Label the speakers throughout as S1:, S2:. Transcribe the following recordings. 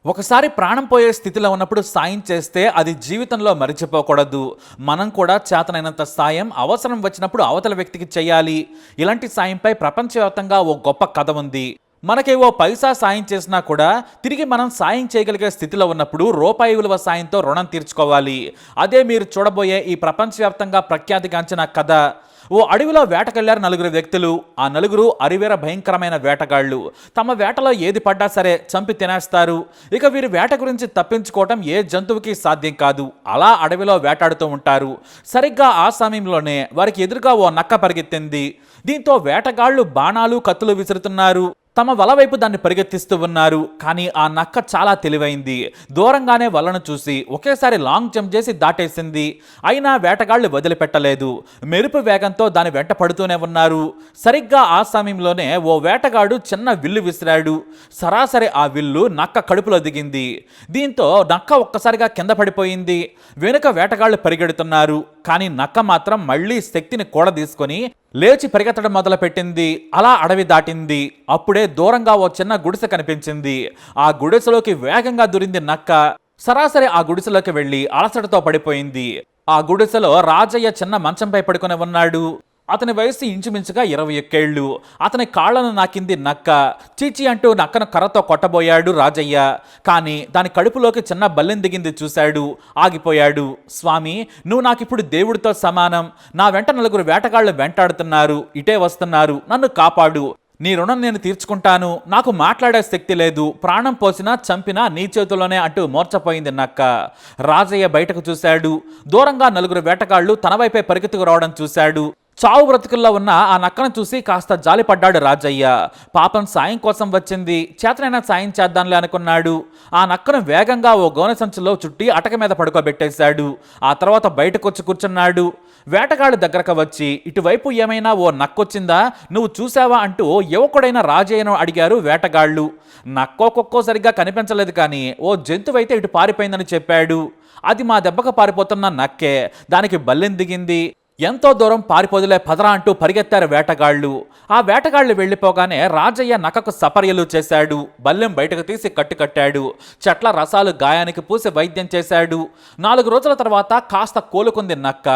S1: ఒకసారి ప్రాణం పోయే స్థితిలో ఉన్నప్పుడు సాయం చేస్తే అది జీవితంలో మరిచిపోకూడదు. మనం కూడా చేతనైనంత సాయం అవసరం వచ్చినప్పుడు అవతల వ్యక్తికి చేయాలి. ఇలాంటి సాయంపై ప్రపంచవ్యాప్తంగా ఓ గొప్ప కథ ఉంది. మనకి ఓ పైసా సాయం చేసినా కూడా తిరిగి మనం సాయం చేయగలిగే స్థితిలో ఉన్నప్పుడు రూపాయి విలువ సాయంతో రుణం తీర్చుకోవాలి. అదే మీరు చూడబోయే ఈ ప్రపంచవ్యాప్తంగా ప్రఖ్యాతిగాంచిన కథ. ఓ అడవిలో వేటకెళ్లారు నలుగురు వ్యక్తులు. ఆ నలుగురు అరివేర భయంకరమైన వేటగాళ్లు. తమ వేటలో ఏది పడ్డా సరే చంపి తినేస్తారు. ఇక వీరి వేట గురించి తప్పించుకోవటం ఏ జంతువుకి సాధ్యం కాదు. అలా అడవిలో వేటాడుతూ ఉంటారు. సరిగ్గా ఆ సమయంలోనే వారికి ఎదురుగా ఓ నక్క పరిగెత్తింది. దీంతో వేటగాళ్లు బాణాలు కత్తులు విసురుతున్నారు. తమ వల వైపు దాన్ని పరిగెత్తిస్తూ ఉన్నారు. కానీ ఆ నక్క చాలా తెలివైంది. దూరంగానే వలను చూసి ఒకేసారి లాంగ్ జంప్ చేసి దాటేసింది. అయినా వేటగాళ్లు వదిలిపెట్టలేదు. మెరుపు వేగంతో దాని వెంట పడుతూనే ఉన్నారు. సరిగ్గా ఆ సమయంలోనే ఓ వేటగాడు చిన్న విల్లు విసిరాడు. సరాసరి ఆ విల్లు నక్క కడుపులో దిగింది. దీంతో నక్క ఒక్కసారిగా కింద పడిపోయింది. వెనుక వేటగాళ్లు పరిగెడుతున్నారు. కానీ నక్క మాత్రం మళ్లీ శక్తిని కూడదీసుకొని లేచి పరిగెత్తడం మొదలుపెట్టింది. అలా అడవి దాటింది. అప్పుడే దూరంగా ఓ చిన్న గుడిసె కనిపించింది. ఆ గుడిసెలోకి వేగంగా దూరింది నక్క. సరాసరి ఆ గుడిసెలోకి వెళ్లి అలసటతో పడిపోయింది. ఆ గుడిసెలో రాజయ్య చిన్న మంచంపై పడుకొని ఉన్నాడు. అతని వయసు ఇంచుమించుగా 21 ఏళ్ళు. అతని కాళ్లను నాకింది నక్క. చీచి అంటూ నక్కను కర్రతో కొట్టబోయాడు రాజయ్య. కానీ దాని కడుపులోకి చిన్న బల్లెం దిగింది చూశాడు. ఆగిపోయాడు. స్వామి, నువ్వు నాకిప్పుడు దేవుడితో సమానం. నా వెంట నలుగురు వేటగాళ్లు వెంటాడుతున్నారు. ఇటే వస్తున్నారు. నన్ను కాపాడు. నీ రుణం నేను తీర్చుకుంటాను. నాకు మాట్లాడే శక్తి లేదు. ప్రాణం పోసినా చంపినా నీ చేతుల్లోనే అంటూ మోర్చపోయింది నక్క. రాజయ్య బయటకు చూశాడు. దూరంగా నలుగురు వేటగాళ్లు తన వైపే పరిగెత్తుకు రావడం చూశాడు. చావు బ్రతుకుల్లో ఉన్న ఆ నక్కను చూసి కాస్త జాలిపడ్డాడు రాజయ్య. పాపం సాయం కోసం వచ్చింది. చేతనైనా సాయం చేద్దాంలే అనుకున్నాడు. ఆ నక్కను వేగంగా ఓ గోనె సంచులో చుట్టి అటక మీద పడుకోబెట్టేశాడు. ఆ తర్వాత బయటకొచ్చి కూర్చున్నాడు. వేటగాళ్ళ దగ్గరకు వచ్చి, ఇటువైపు ఏమైనా ఓ నక్కొచ్చిందా, నువ్వు చూసావా అంటూ యువకుడైన రాజయ్యను అడిగారు వేటగాళ్లు. నక్కోకొక్కో సరిగ్గా కనిపించలేదు, కానీ ఓ జంతువైతే ఇటు పారిపోయిందని చెప్పాడు. అది మా దెబ్బకు పారిపోతున్న నక్కే. దానికి బల్లెం దిగింది. ఎంతో దూరం పారిపోదులే పదరా అంటూ పరిగెత్తారు వేటగాళ్లు. ఆ వేటగాళ్లు వెళ్లిపోగానే రాజయ్య నక్కకు సపర్యలు చేశాడు. బల్లెం బయటకు తీసి కట్టాడు. చెట్ల రసాలు గాయానికి పూసి వైద్యం చేశాడు. 4 రోజుల తర్వాత కాస్త కోలుకుంది నక్క.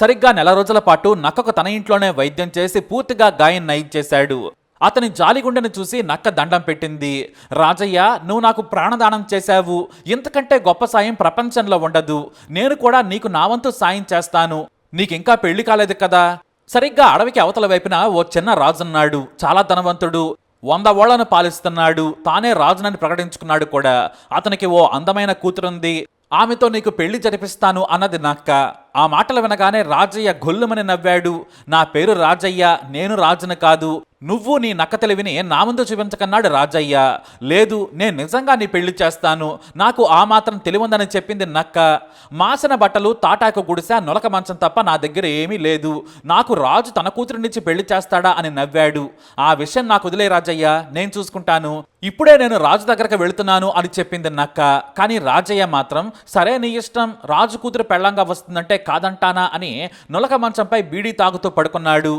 S1: సరిగ్గా 1 నెల రోజుల పాటు నక్కకు తన ఇంట్లోనే వైద్యం చేసి పూర్తిగా గాయం నయం చేశాడు. అతని జాలిగుండెను చూసి నక్క దండం పెట్టింది. రాజయ్య, నువ్వు నాకు ప్రాణదానం చేశావు. ఇంతకంటే గొప్ప సాయం ప్రపంచంలో ఉండదు. నేను కూడా నీకు నా వంతు సాయం చేస్తాను. నీకింకా పెళ్లి కాలేదు కదా. సరిగ్గా అడవికి అవతల వైపున ఓ చిన్న రాజున్నాడు. చాలా ధనవంతుడు. 100 ఓళ్లను పాలిస్తున్నాడు. తానే రాజునని ప్రకటించుకున్నాడు కూడా. అతనికి ఓ అందమైన కూతురుంది. ఆమెతో నీకు పెళ్లి జరిపిస్తాను అన్నది నక్క. ఆ మాటలు వినగానే రాజయ్య గొల్లుమని నవ్వాడు. నా పేరు రాజయ్య, నేను రాజును కాదు. నువ్వు నీ నక్క తెలివిని నా ముందు చూపించకన్నాడు రాజయ్య. లేదు, నేను నిజంగా నీ పెళ్లి చేస్తాను. నాకు ఆ మాత్రం తెలివుందని చెప్పింది నక్క. మాసిన బట్టలు, తాటాకు గుడిసె, నొలక మంచం తప్ప నా దగ్గర ఏమీ లేదు. నాకు రాజు తన కూతురునిచ్చి పెళ్లి చేస్తాడా అని నవ్వాడు. ఆ విషయం నాకు వదిలే రాజయ్య, నేను చూసుకుంటాను. ఇప్పుడే నేను రాజు దగ్గరకు వెళుతున్నాను అని చెప్పింది నక్క. కానీ రాజయ్య మాత్రం, సరే నీ ఇష్టం, రాజు కూతురు పెళ్లంగా వస్తుందంటే కాదంటానా అని నొలక మంచంపై బీడీ తాగుతూ పడుకున్నాడు.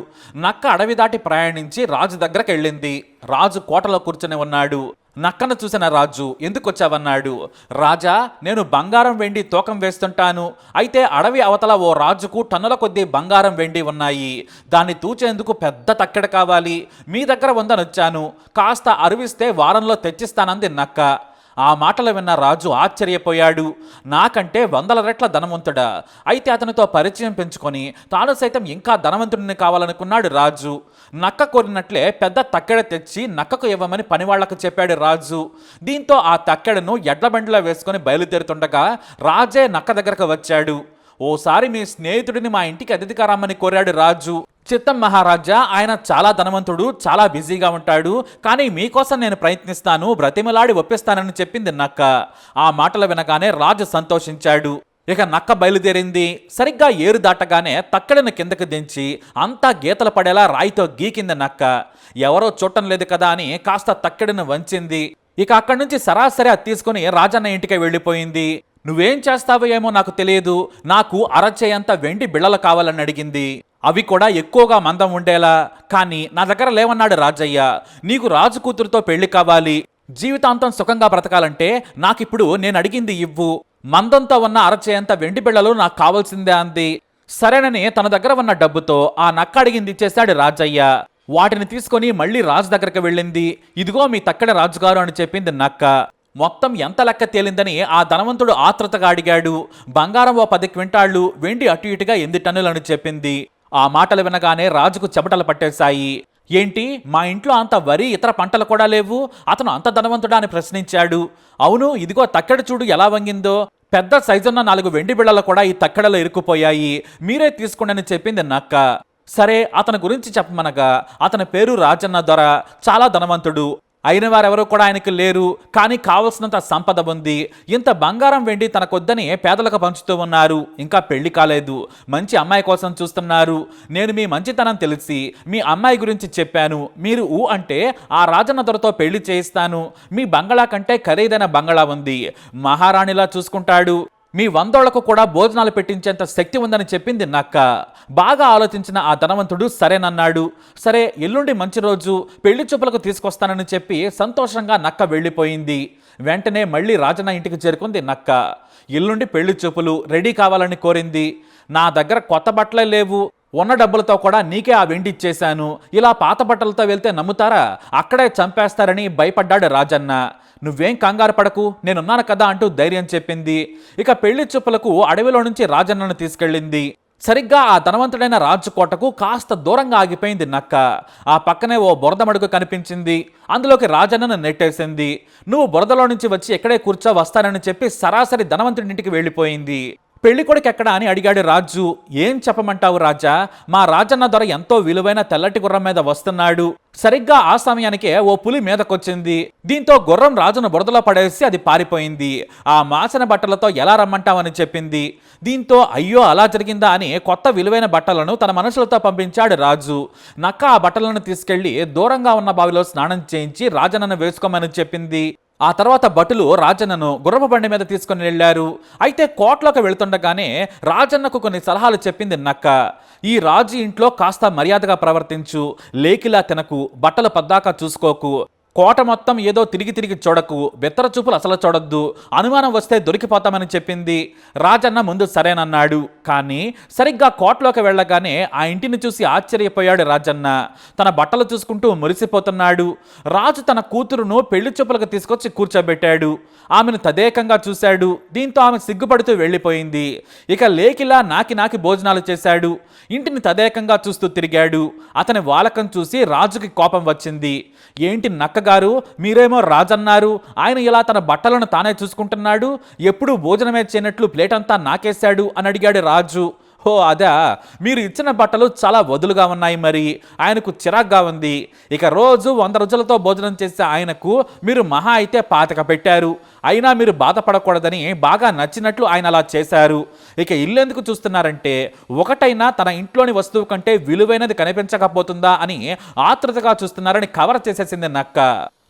S1: నక్క అడవి దాటి ప్రయాణించి రాజు దగ్గరకు వెళ్ళింది. రాజు కోటలో కూర్చొని ఉన్నాడు. నక్కను చూసిన రాజు, ఎందుకొచ్చావన్నాడు. రాజా, నేను బంగారం వెండి తూకం వేస్తుంటాను. అయితే అడవి అవతల ఓ రాజుకు టన్నుల కొద్దీ బంగారం వెండి ఉన్నాయి. దాన్ని తూచేందుకు పెద్ద తక్కెడ కావాలి. మీ దగ్గర ఉందనొచ్చాను. కాస్త అరువిస్తే వారంలో తెచ్చిస్తానంది నక్క. ఆ మాటలు విన్న రాజు ఆశ్చర్యపోయాడు. నాకంటే 100 రెట్ల ధనవంతుడా? అయితే అతనితో పరిచయం పెంచుకొని తాను సైతం ఇంకా ధనవంతుడిని కావాలనుకున్నాడు రాజు. నక్క కోరినట్లే పెద్ద తక్కెడ తెచ్చి నక్కకు ఇవ్వమని పనివాళ్లకు చెప్పాడు రాజు. దీంతో ఆ తక్కెడను ఎడ్లబండిలో వేసుకొని బయలుదేరుతుండగా రాజే నక్క దగ్గరకు వచ్చాడు. ఓసారి మీ స్నేహితుడిని మా ఇంటికి అతిథిగా రమ్మని కోరాడు రాజు. చిత్తం మహారాజా, ఆయన చాలా ధనవంతుడు, చాలా బిజీగా ఉంటాడు. కానీ మీకోసం నేను ప్రయత్నిస్తాను, బ్రతిమలాడి ఒప్పిస్తానని చెప్పింది నక్క. ఆ మాటలు వినగానే రాజు సంతోషించాడు. ఇక నక్క బయలుదేరింది. సరిగ్గా ఏరు దాటగానే తక్కడిని కిందకు దించి అంతా గీతలు పడేలా రాయితో గీకింది నక్క. ఎవరో చూడటం లేదు కదా అని కాస్త తక్కడిని వంచింది. ఇక అక్కడి నుంచి సరాసరి అది తీసుకుని రాజన్న ఇంటికి వెళ్ళిపోయింది. నువ్వేం చేస్తావో ఏమో నాకు తెలియదు. నాకు అరచేయంత వెండి బిళ్ళలు కావాలని అడిగింది. అవి కూడా ఎక్కువగా మందం ఉండేలా. కానీ నా దగ్గర లేవన్నాడు రాజయ్య. నీకు రాజు కూతురుతో పెళ్లి కావాలి. జీవితాంతం సుఖంగా బ్రతకాలంటే నాకిప్పుడు నేను అడిగింది ఇవ్వు. మందంతో ఉన్న అరచేయంత వెండి బిళ్ళలు నాకు కావాల్సిందే అంది. సరేనని తన దగ్గర ఉన్న డబ్బుతో ఆ నక్క అడిగింది ఇచ్చేశాడు రాజయ్య. వాటిని తీసుకొని మళ్ళీ రాజు దగ్గరకు వెళ్ళింది. ఇదిగో మీ తక్కడ రాజుగారు అని చెప్పింది నక్క. మొత్తం ఎంత లెక్క తేలిందని ఆ ధనవంతుడు ఆత్రుతగా అడిగాడు. బంగారం ఓ 10 క్వింటాళ్లు, వెండి అటు ఇటుగా 8 టన్నులని చెప్పింది. ఆ మాటలు వినగానే రాజుకు చెమటలు పట్టేశాయి. ఏంటి, మా ఇంట్లో అంత వరి ఇతర పంటలు కూడా లేవు, అతను అంత ధనవంతుడా అని ప్రశ్నించాడు. అవును, ఇదిగో తక్కెడ చూడు ఎలా వంగిందో, పెద్ద సైజున్న 4 వెండి బిళ్ళలు కూడా ఈ తక్కెడలో ఇరుక్కుపోయాయి, మీరే తీసుకోండి అని చెప్పింది నక్క. సరే, అతని గురించి చెప్పమనగా అతని పేరు రాజన్న దొర, చాలా ధనవంతుడు. అయిన వారెవరూ కూడా ఆయనకు లేరు, కానీ కావలసినంత సంపద ఉంది. ఇంత బంగారం వెండి తనకొద్దని పేదలకు పంచుతూ ఉన్నారు. ఇంకా పెళ్లి కాలేదు, మంచి అమ్మాయి కోసం చూస్తున్నారు. నేను మీ మంచితనం తెలిసి మీ అమ్మాయి గురించి చెప్పాను. మీరు ఊ అంటే ఆ రాజన్న దొరతో పెళ్లి చేయిస్తాను. మీ బంగళా కంటే ఖరీదైన బంగళా ఉంది, మహారాణిలా చూసుకుంటాడు. మీ వందోళ్లకు కూడా భోజనాలు పెట్టించేంత శక్తి ఉందని చెప్పింది నక్క. బాగా ఆలోచించిన ఆ ధనవంతుడు సరేనన్నాడు. సరే, ఎల్లుండి మంచి రోజు, పెళ్లి చూపులకు తీసుకొస్తానని చెప్పి సంతోషంగా నక్క వెళ్ళిపోయింది. వెంటనే మళ్ళీ రాజన్న ఇంటికి చేరుకుంది నక్క. ఎల్లుండి పెళ్లి చూపులు, రెడీ కావాలని కోరింది. నా దగ్గర కొత్త బట్టలే లేవు, ఉన్న డబ్బులతో కూడా నీకే ఆ వెండి ఇచ్చేశాను. ఇలా పాత బట్టలతో వెళ్తే నమ్ముతారా? అక్కడే చంపేస్తారని భయపడ్డాడు రాజన్న. నువ్వేం కంగారు పడకు, నేనున్నాను కదా అంటూ ధైర్యం చెప్పింది. ఇక పెళ్లి చూపులకు అడవిలో నుంచి రాజన్నను తీసుకెళ్ళింది. సరిగ్గా ఆ ధనవంతుడైన రాజు కోటకు కాస్త దూరంగా ఆగిపోయింది నక్క. ఆ పక్కనే ఓ బురద మడుగు కనిపించింది. అందులోకి రాజన్నను నెట్టేసింది. నువ్వు బురదలో నుంచి వచ్చి ఎక్కడే కూర్చో, వస్తానని చెప్పి సరాసరి ధనవంతుడింటికి వెళ్ళిపోయింది. పెళ్లి కొడుకు ఎక్కడా అని అడిగాడు రాజు. ఏం చెప్పమంటావు రాజా, మా రాజన్న దొర ఎంతో విలువైన తెల్లటి గుర్రం మీద వస్తున్నాడు. సరిగ్గా ఆ సమయానికే ఓ పులి మీదకొచ్చింది. దీంతో గుర్రం రాజును బురదలో పడేసి అది పారిపోయింది. ఆ మాసిన బట్టలతో ఎలా రమ్మంటావని చెప్పింది. దీంతో అయ్యో అలా జరిగిందా అని కొత్త విలువైన బట్టలను తన మనుషులతో పంపించాడు రాజు. నక్క ఆ బట్టలను తీసుకెళ్లి దూరంగా ఉన్న బావిలో స్నానం చేయించి రాజన్నను వేసుకోమని చెప్పింది. ఆ తర్వాత భటులు రాజన్నను గుర్రపు బండి మీద తీసుకుని వెళ్లారు. అయితే కోట్లోకి వెళుతుండగానే రాజన్నకు కొన్ని సలహాలు చెప్పింది నక్క. ఈ రాజు ఇంట్లో కాస్త మర్యాదగా ప్రవర్తించు, లేకిలా తినకు, బట్టలు పద్దాకా చూసుకోకు, కోట మొత్తం ఏదో తిరిగి తిరిగి చూడకు, బెత్తర చూపులు అసలు చూడొద్దు, అనుమానం వస్తే దొరికిపోతామని చెప్పింది. రాజన్న ముందు సరేనన్నాడు. కానీ సరిగ్గా కోటలోకి వెళ్ళగానే ఆ ఇంటిని చూసి ఆశ్చర్యపోయాడు రాజన్న. తన బట్టలు చూసుకుంటూ మురిసిపోతున్నాడు. రాజు తన కూతురును పెళ్లి చూపులకు తీసుకొచ్చి కూర్చోబెట్టాడు. ఆమెను తదేకంగా చూశాడు. దీంతో ఆమె సిగ్గుపడుతూ వెళ్ళిపోయింది. ఇక లేకిలా నాకి భోజనాలు చేశాడు. ఇంటిని తదేకంగా చూస్తూ తిరిగాడు. అతని వాలకం చూసి రాజుకి కోపం వచ్చింది. ఏంటి నక్కగారు, మీరేమో రాజన్నారు, ఆయన ఇలా తన బట్టలను తానే చూసుకుంటున్నాడు, ఎప్పుడూ భోజనమే చేయనట్లు ప్లేట్ అంతా నాకేశాడు అని అడిగాడు రాజు. ఓ అదా, మీరు ఇచ్చిన బట్టలు చాలా వదులుగా ఉన్నాయి, మరి ఆయనకు చిరాగ్గా ఉంది. ఇక రోజు 100 రోజులతో భోజనం చేసే ఆయనకు మీరు మహా అయితే 25 పెట్టారు. అయినా మీరు బాధపడకూడదని బాగా నచ్చినట్లు ఆయన అలా చేశారు. ఇక ఇల్లెందుకు చూస్తున్నారంటే, ఒకటైనా తన ఇంట్లోని వస్తువు కంటే విలువైనది కనిపించకపోతుందా అని ఆతృతగా చూస్తున్నారని కవర్ చేసేసింది నక్క.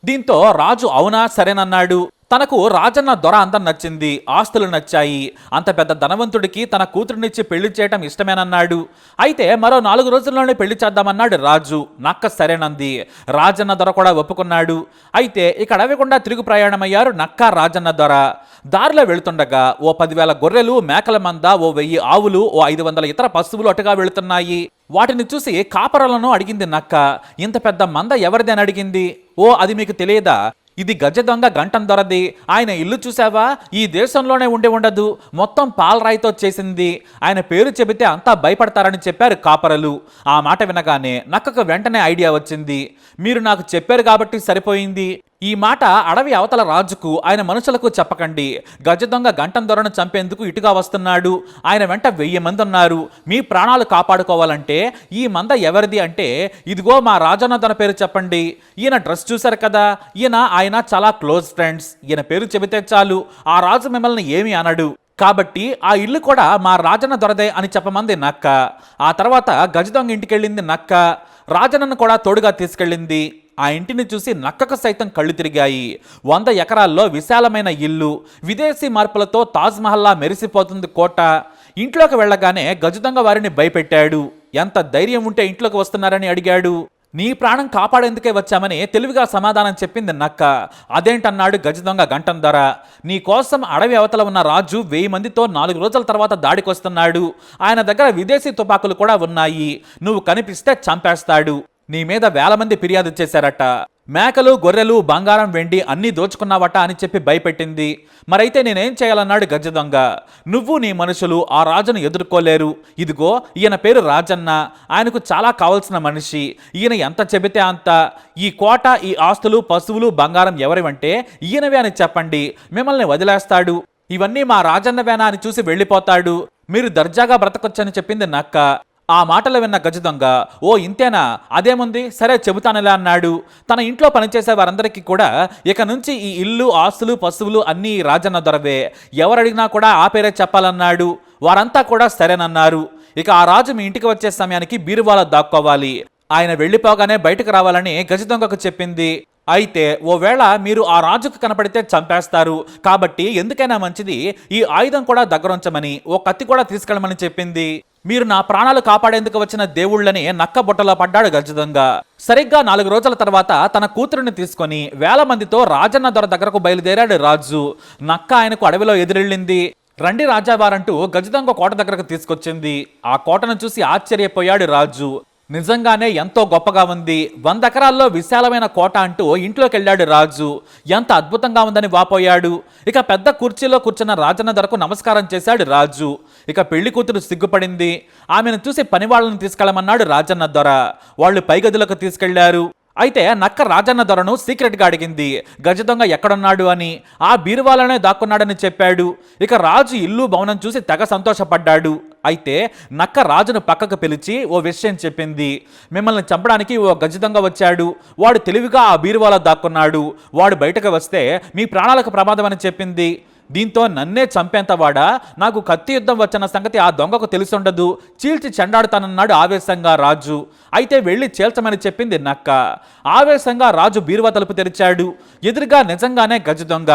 S1: దీంతో రాజు అవునా సరేనన్నాడు. తనకు రాజన్న దొర అందం నచ్చింది, ఆస్తులు నచ్చాయి. అంత పెద్ద ధనవంతుడికి తన కూతురునిచ్చి పెళ్లి చేయటం ఇష్టమేనన్నాడు. అయితే మరో 4 రోజుల్లోనే పెళ్లి చేద్దామన్నాడు రాజు. నక్క సరేనంది. రాజన్న దొర కూడా ఒప్పుకున్నాడు. అయితే ఇక అడవికుండా తిరుగు ప్రయాణమయ్యారు నక్క, రాజన్న దొర. దారిలో వెళుతుండగా ఓ 10,000 గొర్రెలు, మేకల మంద, ఓ 1000 ఆవులు, ఓ 500 ఇతర పశువులు అటుగా వెళుతున్నాయి. వాటిని చూసి కాపరలను అడిగింది నక్క. ఇంత పెద్ద మంద ఎవరిది అని అడిగింది. ఓ అది మీకు తెలియదా, ఇది గజ దొంగ గంటం దొరది. ఆయన ఇల్లు చూసావా, ఈ దేశంలోనే ఉండి ఉండదు, మొత్తం పాలరాయితో చేసింది. ఆయన పేరు చెబితే అంతా భయపడతారని చెప్పారు కాపరలు. ఆ మాట వినగానే నక్కకు వెంటనే ఐడియా వచ్చింది. మీరు నాకు చెప్పారు కాబట్టి సరిపోయింది. ఈ మాట అడవి అవతల రాజుకు, ఆయన మనుషులకు చెప్పకండి. గజ దొంగ గంటం దొరను చంపేందుకు ఇటుగా వస్తున్నాడు. ఆయన వెంట 1000 మంది ఉన్నారు. మీ ప్రాణాలు కాపాడుకోవాలంటే ఈ మంద ఎవరిది అంటే, ఇదిగో మా రాజన్న దొర పేరు చెప్పండి. ఈయన డ్రెస్ చూశారు కదా, ఆయన చాలా క్లోజ్ ఫ్రెండ్స్. ఈయన పేరు చెబితే చాలు, ఆ రాజు మిమ్మల్ని ఏమీ అనడు. కాబట్టి ఆ ఇల్లు కూడా మా రాజన్న దొరదే అని చెప్పమంది నక్క. ఆ తర్వాత గజ దొంగ ఇంటికెళ్ళింది నక్క. రాజన్నను కూడా తోడుగా తీసుకెళ్ళింది. ఆ ఇంటిని చూసి నక్కకు సైతం కళ్ళు తిరిగాయి. 100 ఎకరాల్లో విశాలమైన ఇల్లు, విదేశీ మార్పులతో తాజ్మహల్లా మెరిసిపోతుంది కోట. ఇంట్లోకి వెళ్ళగానే గజదొంగ వారిని భయపెట్టాడు. ఎంత ధైర్యం ఉంటే ఇంట్లోకి వస్తున్నారని అడిగాడు. నీ ప్రాణం కాపాడేందుకే వచ్చామని తెలివిగా సమాధానం చెప్పింది నక్క. అదేంటన్నాడు గజదొంగ గంటం ధర. నీ కోసం అడవి అవతల ఉన్న రాజు 1000 మందితో 4 రోజుల తర్వాత దాడికొస్తున్నాడు. ఆయన దగ్గర విదేశీ తుపాకులు కూడా ఉన్నాయి. నువ్వు కనిపిస్తే చంపేస్తాడు. నీ మీద 1000 మంది ఫిర్యాదు చేశారట. మేకలు, గొర్రెలు, బంగారం, వెండి అన్నీ దోచుకున్నావట అని చెప్పి భయపెట్టింది. మరైతే నేనేం చేయాలన్నాడు గజదొంగ. నువ్వు నీ మనుషులు ఆ రాజును ఎదుర్కోలేరు. ఇదిగో ఈయన పేరు రాజన్న. ఆయనకు చాలా కావలసిన మనిషి. ఈయన ఎంత చెబితే అంత. ఈ కోట, ఈ ఆస్తులు, పశువులు, బంగారం ఎవరివంటే ఈయనవే అని చెప్పండి. మిమ్మల్ని వదిలేస్తాడు. ఇవన్నీ మా రాజన్నవేనా అని చూసి వెళ్ళిపోతాడు. మీరు దర్జాగా బ్రతకొచ్చని చెప్పింది నక్క. ఆ మాటలు విన్న గజదొంగ, ఓ ఇంతేనా, అదేముంది, సరే చెబుతానులే అన్నాడు. తన ఇంట్లో పనిచేసే వారందరికీ కూడా ఇక నుంచి ఈ ఇల్లు, ఆస్తులు, పశువులు అన్నీ రాజన్న దొరవే, ఎవరడిగినా కూడా ఆ పేరే చెప్పాలన్నాడు. వారంతా కూడా సరేనన్నారు. ఇక ఆ రాజు మీ ఇంటికి వచ్చే సమయానికి బీరువాలో దాక్కోవాలి. ఆయన వెళ్ళిపోగానే బయటకు రావాలని గజదొంగకు చెప్పింది. అయితే ఓవేళ మీరు ఆ రాజుకు కనపడితే చంపేస్తారు. కాబట్టి ఎందుకైనా మంచిది ఈ ఆయుధం కూడా దగ్గరుంచమని, ఓ కత్తి కూడా తీసుకెళ్ళమని చెప్పింది. మీరు నా ప్రాణాలు కాపాడేందుకు వచ్చిన దేవుళ్ళని నక్క బుట్టలో పడ్డాడు గజదొంగ. సరిగ్గా 4 రోజుల తర్వాత తన కూతురుని తీసుకొని 1000 మందితో రాజన్న దొర దగ్గరకు బయలుదేరాడు రాజు. నక్క ఆయనకు అడవిలో ఎదురెళ్ళింది. రండి రాజావారంటూ గజదొంగ కోట దగ్గరకు తీసుకొచ్చింది. ఆ కోటను చూసి ఆశ్చర్యపోయాడు రాజు. నిజంగానే ఎంతో గొప్పగా ఉంది. 100 ఎకరాల్లో విశాలమైన కోట అంటూ ఇంట్లోకి వెళ్ళాడు రాజు. ఎంత అద్భుతంగా ఉందని వాపోయాడు. ఇక పెద్ద కుర్చీలో కూర్చున్న రాజన్న దొరకు నమస్కారం చేశాడు రాజు. ఇక పెళ్లి కూతురు సిగ్గుపడింది. ఆమెను చూసి పనివాళ్ళను తీసుకెళ్ళమన్నాడు రాజన్న దొర. వాళ్ళు పైగదులకు తీసుకెళ్లారు. అయితే నక్క రాజన్న దొరను సీక్రెట్గా అడిగింది గజదొంగ ఎక్కడున్నాడు అని. ఆ బీరువాలోనే దాక్కున్నాడని చెప్పాడు. ఇక రాజు ఇల్లు, భవనం చూసి తెగ సంతోషపడ్డాడు. అయితే నక్క రాజును పక్కకు పిలిచి ఓ విషయం చెప్పింది. మిమ్మల్ని చంపడానికి ఓ గజదొంగ వచ్చాడు. వాడు తెలివిగా ఆ బీరువాలో దాక్కున్నాడు. వాడు బయటకు వస్తే మీ ప్రాణాలకు ప్రమాదం అని చెప్పింది. దీంతో నన్నే చంపేంతవాడా, నాకు కత్తి యుద్ధం వచ్చిన సంగతి ఆ దొంగకు తెలిసుండదు, చీల్చి చెండాడుతానన్నాడు ఆవేశంగా రాజు. అయితే వెళ్ళి చీల్చమని చెప్పింది నక్క. ఆవేశంగా రాజు బీరువా తలుపు తెరిచాడు. ఎదురుగా నిజంగానే గజదొంగ.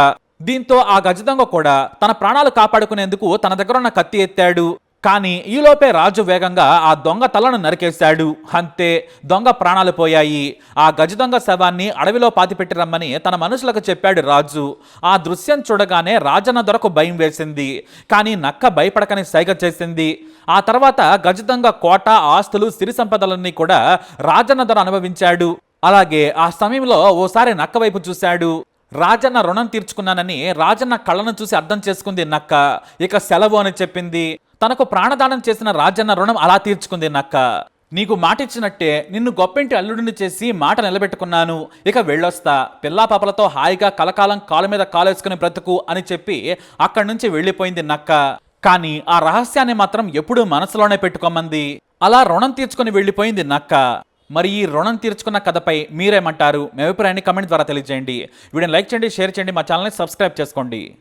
S1: దీంతో ఆ గజదొంగ కూడా తన ప్రాణాలు కాపాడుకునేందుకు తన దగ్గరున్న కత్తి ఎత్తాడు. కానీ ఈలోపే రాజు వేగంగా ఆ దొంగ తలను నరికేశాడు. అంతే, దొంగ ప్రాణాలు పోయాయి. ఆ గజదొంగ శవాన్ని అడవిలో పాతిపెట్టి రమ్మని తన మనుషులకు చెప్పాడు రాజు. ఆ దృశ్యం చూడగానే రాజన్న దొరకు భయం వేసింది. కానీ నక్క భయపడకని సైగ చేసింది. ఆ తర్వాత గజదొంగ కోట, ఆస్తులు, సిరి సంపదలన్నీ కూడా రాజన్న దొర అనుభవించాడు. అలాగే ఆ సమయంలో ఓసారి నక్క వైపు చూశాడు. రాజన్న రుణం తీర్చుకున్నానని రాజన్న కళ్ళను చూసి అర్థం చేసుకుంది నక్క. ఇక సెలవు అని చెప్పింది. తనకు ప్రాణదానం చేసిన రాజన్న రుణం అలా తీర్చుకుంది నక్క. నీకు మాటిచ్చినట్టే నిన్ను గొప్పింటి అల్లుడిని చేసి మాట నిలబెట్టుకున్నాను. ఇక వెళ్ళొస్తా. పిల్లా పాపలతో హాయిగా కలకాలం కాలు మీద కాలేసుకుని బ్రతుకు అని చెప్పి అక్కడి నుంచి వెళ్ళిపోయింది నక్క. కానీ ఆ రహస్యాన్ని మాత్రం ఎప్పుడూ మనసులోనే పెట్టుకోమంది. అలా రుణం తీర్చుకుని వెళ్ళిపోయింది నక్క. మరి ఈ రుణం తీర్చుకున్న కథపై మీరేమంటారు? మీ అభిప్రాయాన్ని కమెంట్ ద్వారా తెలియజేయండి. వీడియోని లైక్ చేయండి, షేర్ చేయండి, మా ఛానల్ని సబ్స్క్రైబ్ చేసుకోండి.